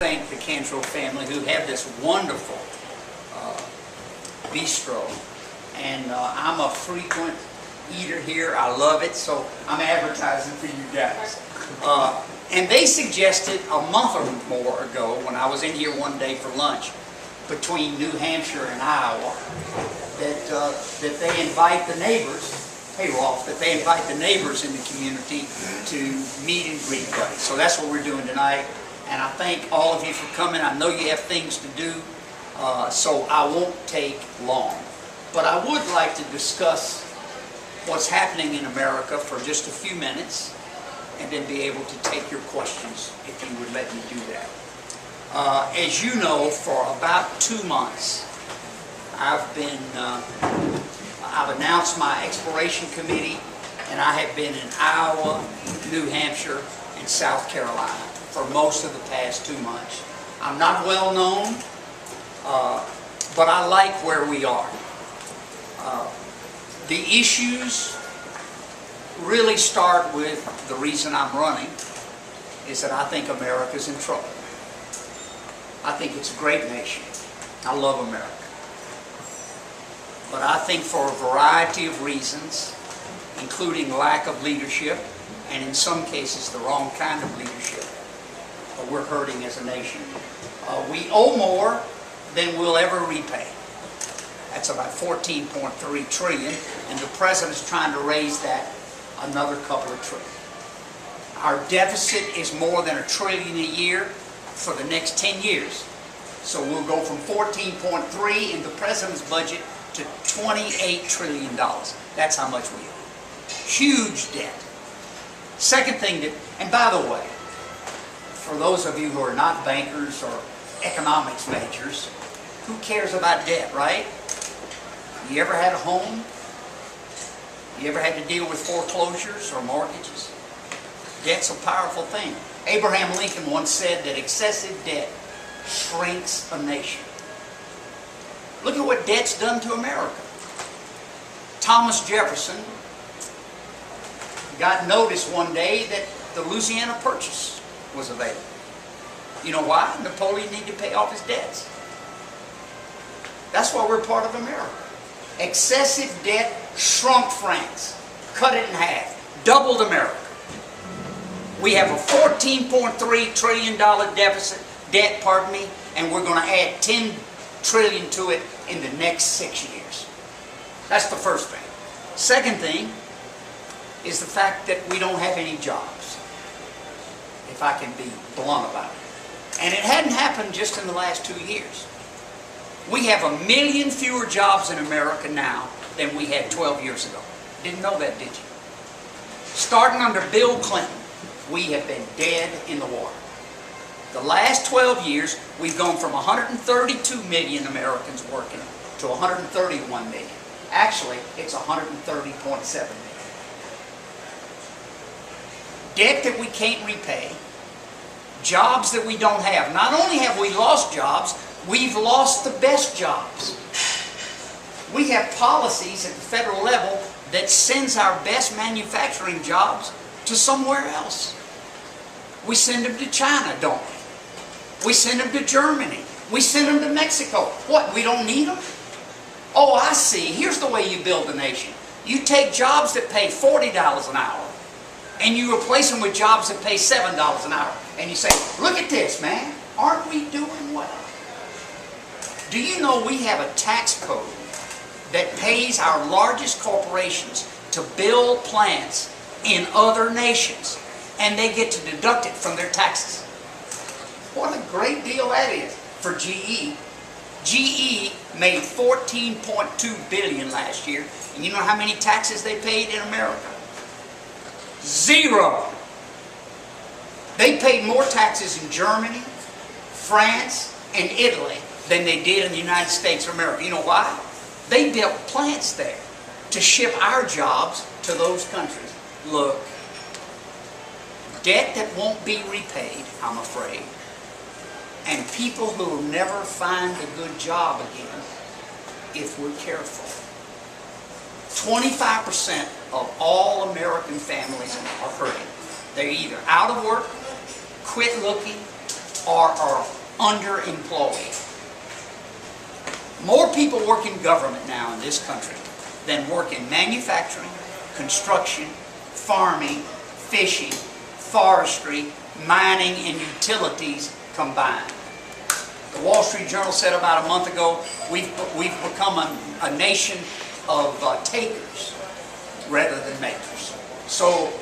Thank the Cantrell family who have this wonderful bistro, and I'm a frequent eater here. I love it, so I'm advertising for you guys. And they suggested a month or more ago, when I was in here one day for lunch between New Hampshire and Iowa, that they invite the neighbors. Hey Rolf, that they invite the neighbors in the community to meet and greet buddies. So that's what we're doing tonight. And I thank all of you for coming. I know you have things to do, so I won't take long. But I would like to discuss what's happening in America for just a few minutes, and then be able to take your questions if you would let me do that. As you know, for about 2 months, I've announced my exploration committee, and I have been in Iowa, New Hampshire, and South Carolina for most of the past 2 months. I'm not well known, but I like where we are. The issues really start with the reason I'm running is that I think America's in trouble. I think it's a great nation. I love America. But I think for a variety of reasons, including lack of leadership, and in some cases the wrong kind of leadership, we're hurting as a nation. We owe more than we'll ever repay. That's about 14.3 trillion, and the president's trying to raise that another couple of trillion. Our deficit is more than $1 trillion a year for the next 10 years. So we'll go from 14.3 in the president's budget to $28 trillion. That's how much we owe. Huge debt. Second thing and by the way, for those of you who are not bankers or economics majors, who cares about debt, right? You ever had a home? You ever had to deal with foreclosures or mortgages? Debt's a powerful thing. Abraham Lincoln once said that excessive debt shrinks a nation. Look at what debt's done to America. Thomas Jefferson got notice one day that the Louisiana Purchase was available. You know why? Napoleon needed to pay off his debts. That's why we're part of America. Excessive debt shrunk France, cut it in half, doubled America. We have a $14.3 trillion debt, and we're going to add $10 trillion to it in the next 6 years. That's the first thing. Second thing is the fact that we don't have any jobs, if I can be blunt about it. And it hadn't happened just in the last 2 years. We have 1 million fewer jobs in America now than we had 12 years ago. Didn't know that, did you? Starting under Bill Clinton, we have been dead in the water. The last 12 years, we've gone from 132 million Americans working to 131 million. Actually, it's 130.7 million. Debt that we can't repay, jobs that we don't have. Not only have we lost jobs, we've lost the best jobs. We have policies at the federal level that sends our best manufacturing jobs to somewhere else. We send them to China, don't we? We send them to Germany. We send them to Mexico. What, we don't need them? Oh, I see. Here's the way you build a nation. You take jobs that pay $40 an hour, and you replace them with jobs that pay $7 an hour. And you say, look at this, man. Aren't we doing well? Do you know we have a tax code that pays our largest corporations to build plants in other nations, and they get to deduct it from their taxes? What a great deal that is for GE. GE made $14.2 billion last year, and you know how many taxes they paid in America? 0. They paid more taxes in Germany, France, and Italy than they did in the United States of America. You know why? They built plants there to ship our jobs to those countries. Look, debt that won't be repaid, I'm afraid, and people who will never find a good job again if we're careful. 25% of all American families are hurting. They're either out of work, quit looking, are underemployed. More people work in government now in this country than work in manufacturing, construction, farming, fishing, forestry, mining, and utilities combined. The Wall Street Journal said about a month ago, we've become a nation of takers rather than makers. So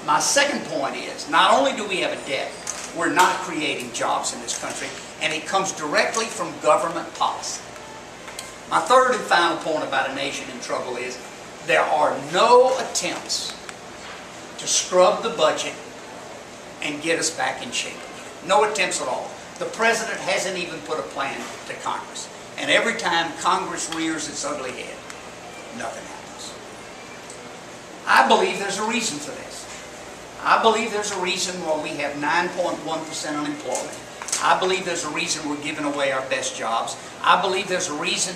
my second point is, not only do we have a debt, we're not creating jobs in this country, and it comes directly from government policy. My third and final point about a nation in trouble is, there are no attempts to scrub the budget and get us back in shape. No attempts at all. The President hasn't even put a plan to Congress. And every time Congress rears its ugly head, nothing happens. I believe there's a reason for this. I believe there's a reason why we have 9.1% unemployment. I believe there's a reason we're giving away our best jobs. I believe there's a reason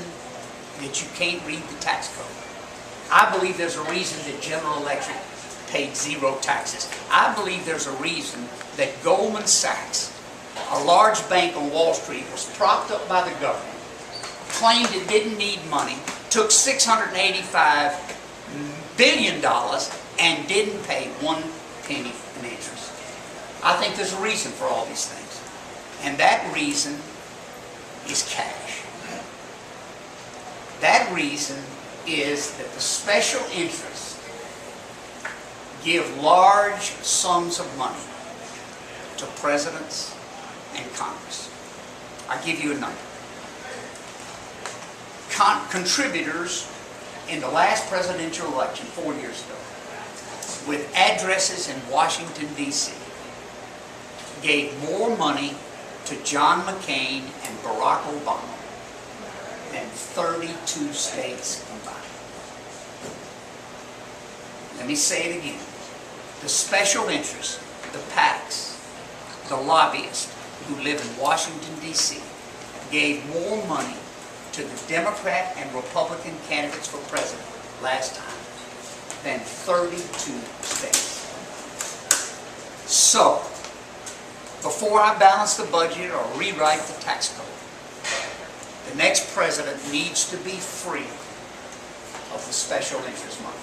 that you can't read the tax code. I believe there's a reason that General Electric paid zero taxes. I believe there's a reason that Goldman Sachs, a large bank on Wall Street, was propped up by the government, claimed it didn't need money, took $685 billion and didn't pay 1 penny in interest. I think there's a reason for all these things. And that reason is cash. That reason is that the special interests give large sums of money to presidents and Congress. I'll give you a number. Contributors in the last presidential election 4 years ago, with addresses in Washington, D.C., gave more money to John McCain and Barack Obama than 32 states combined. Let me say it again. The special interests, the PACs, the lobbyists who live in Washington, D.C., gave more money to the Democrat and Republican candidates for president last time than 32 states. So, before I balance the budget or rewrite the tax code, the next president needs to be free of the special interest money.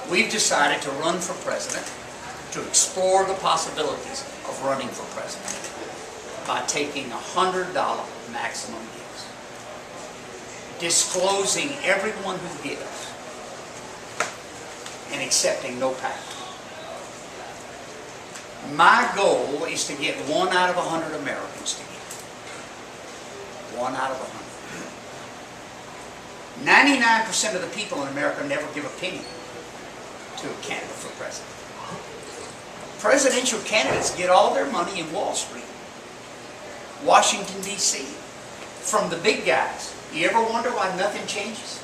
We've decided to run for president, to explore the possibilities of running for president by taking $100 maximum gifts, disclosing everyone who gives, and accepting no pact. My goal is to get 1 out of 100 Americans to give. 1 out of 100. 99% of the people in America never give a penny to a candidate for president. Presidential candidates get all their money in Wall Street, Washington, D.C., from the big guys. You ever wonder why nothing changes?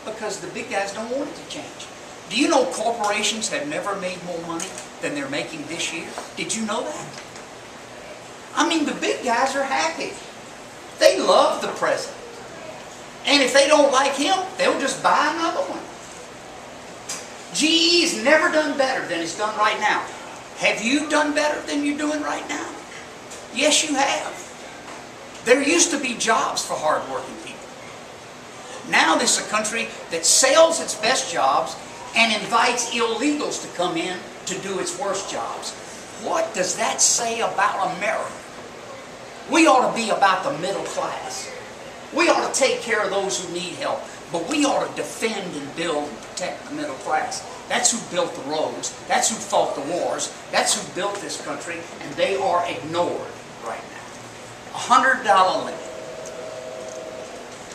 Because the big guys don't want it to change. Do you know corporations have never made more money than they're making this year? Did you know that? I mean, the big guys are happy. They love the president. And if they don't like him, they'll just buy another one. GE's never done better than it's done right now. Have you done better than you're doing right now? Yes, you have. There used to be jobs for hard-working people. Now this is a country that sells its best jobs and invites illegals to come in to do its worst jobs. What does that say about America? We ought to be about the middle class. We ought to take care of those who need help, but we ought to defend and build and protect the middle class. That's who built the roads. That's who fought the wars. That's who built this country, and they are ignored right now. $100 limit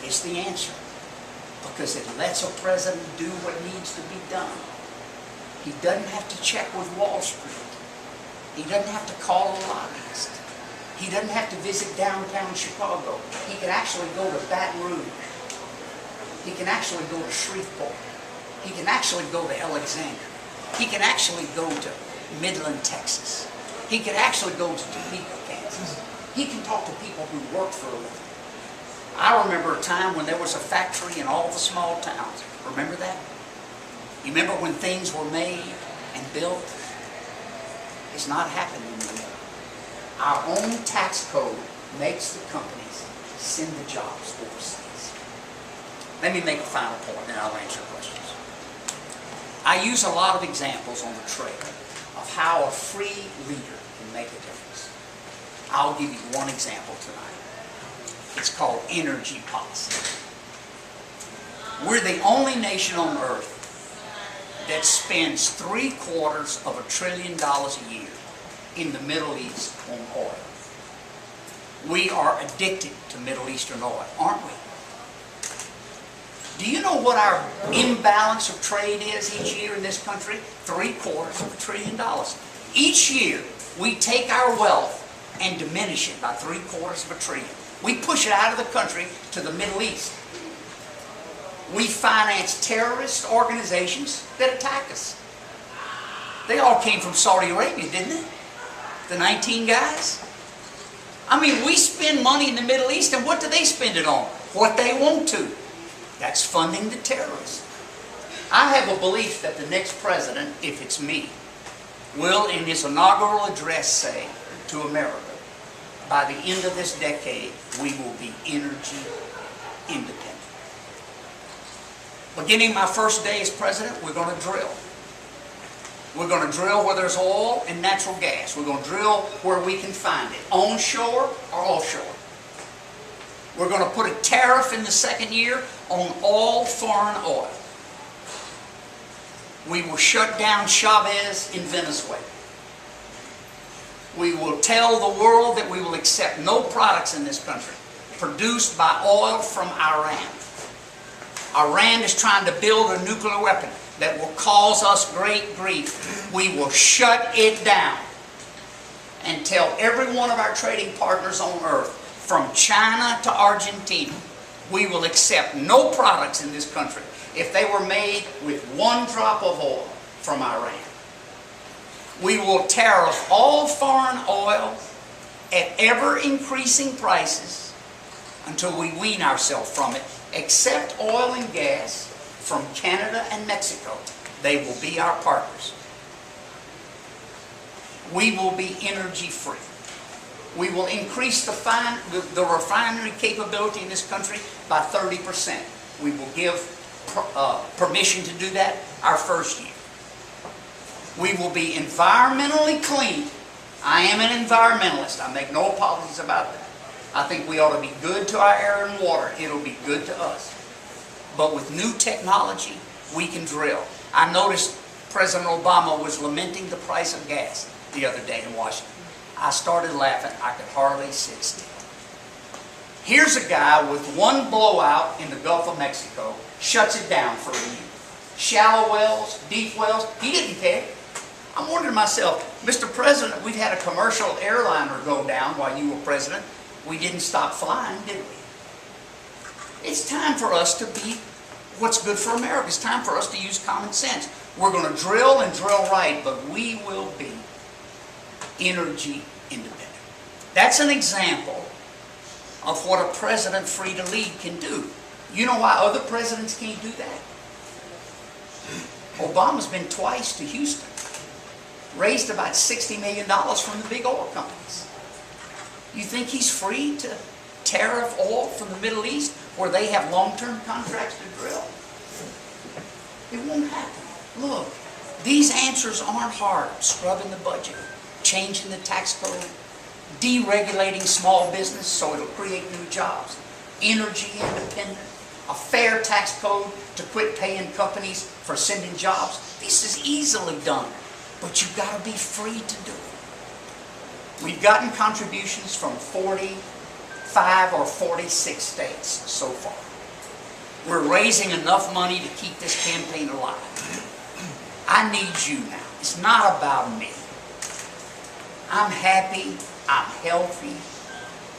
is the answer, because it lets a president do what needs to be done. He doesn't have to check with Wall Street. He doesn't have to call a lobbyist. He doesn't have to visit downtown Chicago. He can actually go to Baton Rouge. He can actually go to Shreveport. He can actually go to Alexandria. He can actually go to Midland, Texas. He can actually go to Topeka, Kansas. He can talk to people who work for a living. I remember a time when there was a factory in all the small towns. Remember that? You remember when things were made and built? is not happening anymore. Our own tax code makes the companies send the jobs overseas. Let me make a final point, and I'll answer questions. I use a lot of examples on the trail of how a free leader can make a difference. I'll give you one example tonight. It's called energy policy. We're the only nation on earth that spends $750 billion a year in the Middle East on oil. We are addicted to Middle Eastern oil, aren't we? Do you know what our imbalance of trade is each year in this country? $750 billion. Each year, we take our wealth and diminish it by $750 billion. We push it out of the country to the Middle East. We finance terrorist organizations that attack us. They all came from Saudi Arabia, didn't they? The 19 guys. I mean, we spend money in the Middle East, and what do they spend it on? What they want to. That's funding the terrorists. I have a belief that the next president, if it's me, will in his inaugural address say to America, by the end of this decade, we will be energy independent. Beginning my first day as president, we're going to drill. We're going to drill where there's oil and natural gas. We're going to drill where we can find it, onshore or offshore. We're going to put a tariff in the second year on all foreign oil. We will shut down Chavez in Venezuela. We will tell the world that we will accept no products in this country produced by oil from Iran. Iran is trying to build a nuclear weapon that will cause us great grief. We will shut it down and tell every one of our trading partners on earth, from China to Argentina, we will accept no products in this country if they were made with one drop of oil from Iran. We will tariff all foreign oil at ever-increasing prices until we wean ourselves from it, except oil and gas from Canada and Mexico. They will be our partners. We will be energy free. We will increase the refinery capability in this country by 30%. We will give permission to do that our first year. We will be environmentally clean. I am an environmentalist. I make no apologies about that. I think we ought to be good to our air and water. It'll be good to us. But with new technology, we can drill. I noticed President Obama was lamenting the price of gas the other day in Washington. I started laughing. I could hardly sit still. Here's a guy with one blowout in the Gulf of Mexico, shuts it down for a year. Shallow wells, deep wells, he didn't care. I'm wondering to myself, Mr. President, we've had a commercial airliner go down while you were president. We didn't stop flying, did we? It's time for us to be what's good for America. It's time for us to use common sense. We're going to drill and drill right, but we will be energy independent. That's an example of what a president free to lead can do. You know why other presidents can't do that? Obama's been twice to Houston. Raised about $60 million from the big oil companies. You think he's free to tariff oil from the Middle East where they have long-term contracts to drill? It won't happen. Look, these answers aren't hard. Scrubbing the budget, changing the tax code, deregulating small business so it'll create new jobs, energy independent, a fair tax code to quit paying companies for sending jobs. This is easily done, but you've got to be free to do it. We've gotten contributions from 45 or 46 states so far. We're raising enough money to keep this campaign alive. I need you now. It's not about me. I'm happy. I'm healthy.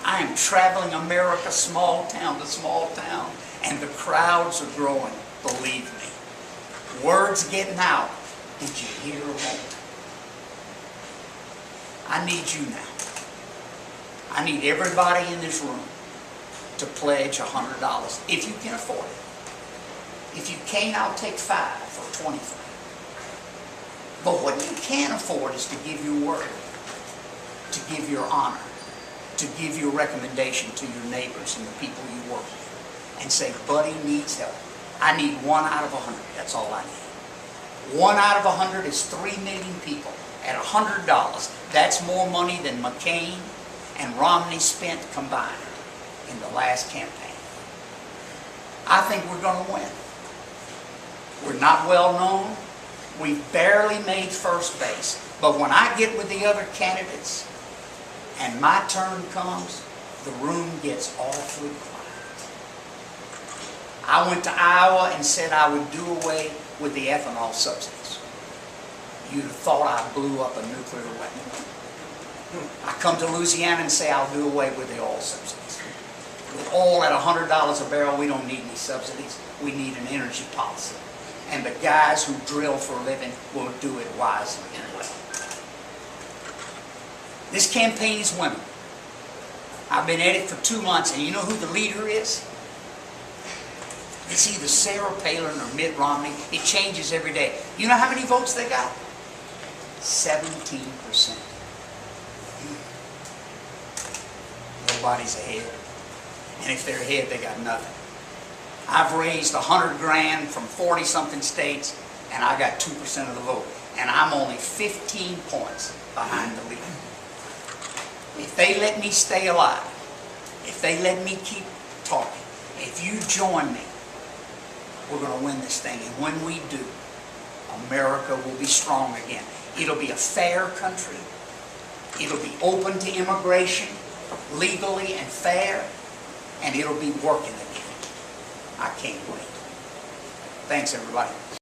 I am traveling America small town to small town, and the crowds are growing, believe me. Word's getting out. Did you hear that? I need you now. I need everybody in this room to pledge $100 if you can afford it. If you can't, I'll take $5 or $25. But what you can't afford is to give your word, to give your honor, to give your recommendation to your neighbors and the people you work with, and say, Buddy needs help. I need 1 out of 100. That's all I need. 1 out of 100 is 3 million people at $100. That's more money than McCain and Romney spent combined in the last campaign. I think we're going to win. We're not well known. We've barely made first base. But when I get with the other candidates and my turn comes, the room gets awfully quiet. I went to Iowa and said I would do away with the ethanol subsidies. You'd have thought I blew up a nuclear weapon. I come to Louisiana and say I'll do away with the oil subsidies. With oil at $100 a barrel, we don't need any subsidies. We need an energy policy. And the guys who drill for a living will do it wisely and well. This campaign is women. I've been at it for 2 months, and you know who the leader is? It's either Sarah Palin or Mitt Romney. It changes every day. You know how many votes they got? 17%. Nobody's ahead. And if they're ahead, they got nothing. I've raised 100 grand from 40-something states, and I got 2% of the vote. And I'm only 15 points behind the leader. If they let me stay alive, if they let me keep talking, if you join me, we're going to win this thing. And when we do, America will be strong again. It'll be a fair country. It'll be open to immigration, legally and fair, and it'll be working again. I can't wait. Thanks, everybody.